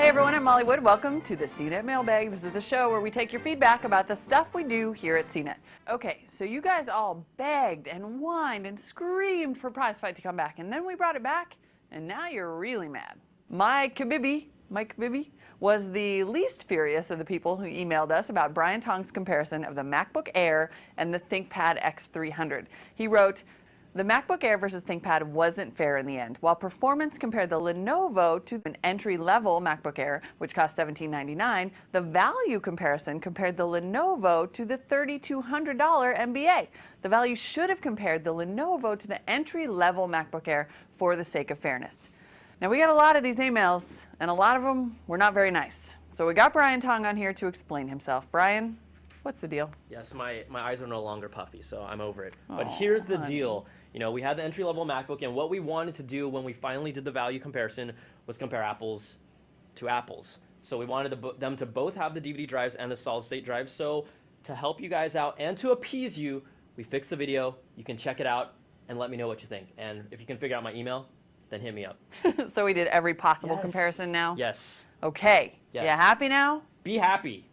Hey everyone, I'm Molly Wood. Welcome to the CNET Mailbag. This is the show where we take your feedback about the stuff we do here at CNET. Okay, so you guys all begged and whined and screamed for Prize Fight to come back, and then we brought it back, and now you're really mad. Mike Kibibby was the least furious of the people who emailed us about Brian Tong's comparison of the MacBook Air and the ThinkPad X300. He wrote, "The MacBook Air versus ThinkPad wasn't fair in the end. While performance compared the Lenovo to an entry-level MacBook Air, which cost $1799, the value comparison compared the Lenovo to the $3,200 MBA. The value should have compared the Lenovo to the entry-level MacBook Air for the sake of fairness." Now, we got a lot of these emails, and a lot of them were not very nice. So we got Brian Tong on here to explain himself. Brian, what's the deal? Yes, my eyes are no longer puffy, so I'm over it. Oh, but here's the honey. deal. You know, we had the entry-level MacBook, and what we wanted to do when we finally did the value comparison was compare apples to apples. So we wanted them to both have the DVD drives and the solid-state drives. So to help you guys out and to appease you, we fixed the video. You can check it out and let me know what you think. And if you can figure out my email, then hit me up. So we did every possible Yes. comparison now? Yes. Okay. Yes. You happy now? Be happy.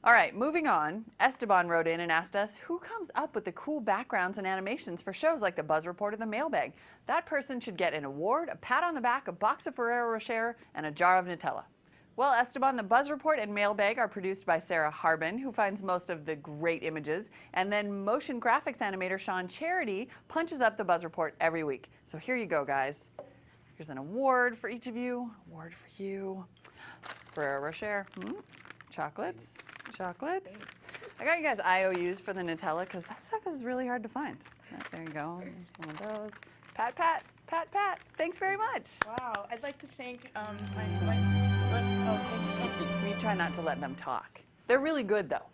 All right, moving on. Esteban wrote in and asked us, who comes up with the cool backgrounds and animations for shows like the Buzz Report or the Mailbag? That person should get an award, a pat on the back, a box of Ferrero Rocher, and a jar of Nutella. Well, Esteban, the Buzz Report and Mailbag are produced by Sarah Harbin, who finds most of the great images, and then motion graphics animator Sean Charity punches up the Buzz Report every week. So here you go, guys. Here's an award for each of you. Award for you. Ferrero Rocher. Chocolates. Chocolates. I got you guys IOUs for the Nutella because that stuff is really hard to find. There you go. There's one of those. Pat, pat, pat, pat. Thanks very much. Wow, I'd like to thank We try not to let them talk. They're really good though.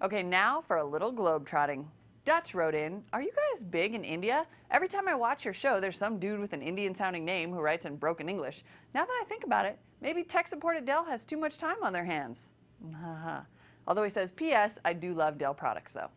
Okay, now for a little globetrotting. Dutch wrote in, "Are you guys big in India? Every time I watch your show, there's some dude with an Indian-sounding name who writes in broken English. Now that I think about it, maybe tech support at Dell has too much time on their hands." Although he says, "P.S. I do love Dell products though."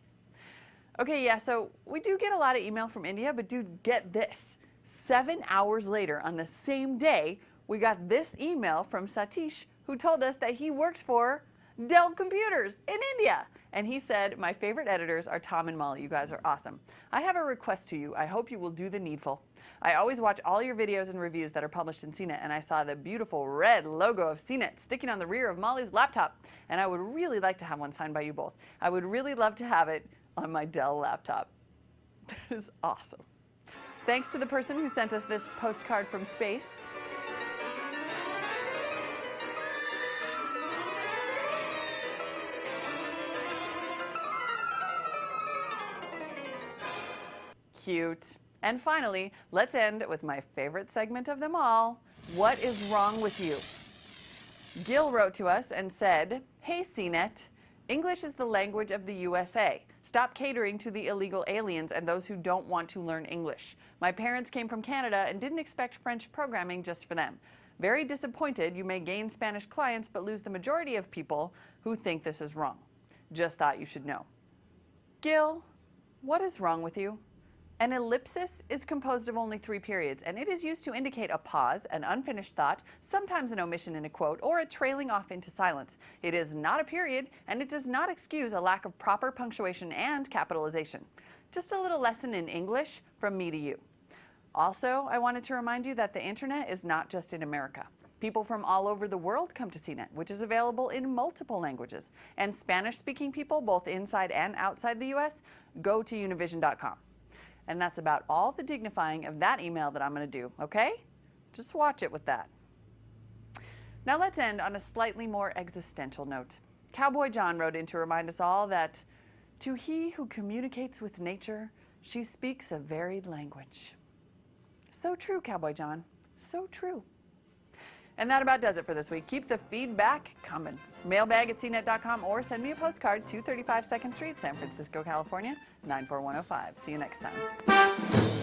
Okay, yeah, so we do get a lot of email from India, but dude, get this. 7 hours later on the same day, we got this email from Satish, who told us that he works for Dell Computers in India. And he said, "My favorite editors are Tom and Molly. You guys are awesome. I have a request to you. I hope you will do the needful. I always watch all your videos and reviews that are published in CNET, and I saw the beautiful red logo of CNET sticking on the rear of Molly's laptop, and I would really like to have one signed by you both. I would really love to have it on my Dell laptop." That is awesome. Thanks to the person who sent us this postcard from space. Cute. And finally, let's end with my favorite segment of them all. What is wrong with you? Gil wrote to us and said, "Hey CNET, English is the language of the USA. Stop catering to the illegal aliens and those who don't want to learn English. My parents came from Canada and didn't expect French programming just for them. Very disappointed you may gain Spanish clients but lose the majority of people who think this is wrong. Just thought you should know." Gil, what is wrong with you? An ellipsis is composed of only 3 periods, and it is used to indicate a pause, an unfinished thought, sometimes an omission in a quote, or a trailing off into silence. It is not a period, and it does not excuse a lack of proper punctuation and capitalization. Just a little lesson in English from me to you. Also, I wanted to remind you that the internet is not just in America. People from all over the world come to CNET, which is available in multiple languages. And Spanish-speaking people, both inside and outside the US, go to univision.com. And that's about all the dignifying of that email that I'm going to do, okay? Just watch it with that. Now let's end on a slightly more existential note. Cowboy John wrote in to remind us all that, "To he who communicates with nature, she speaks a varied language." So true, Cowboy John. So true. And that about does it for this week. Keep the feedback coming. Mailbag at cnet.com or send me a postcard, 235 2nd Street, San Francisco, California, 94105. See you next time.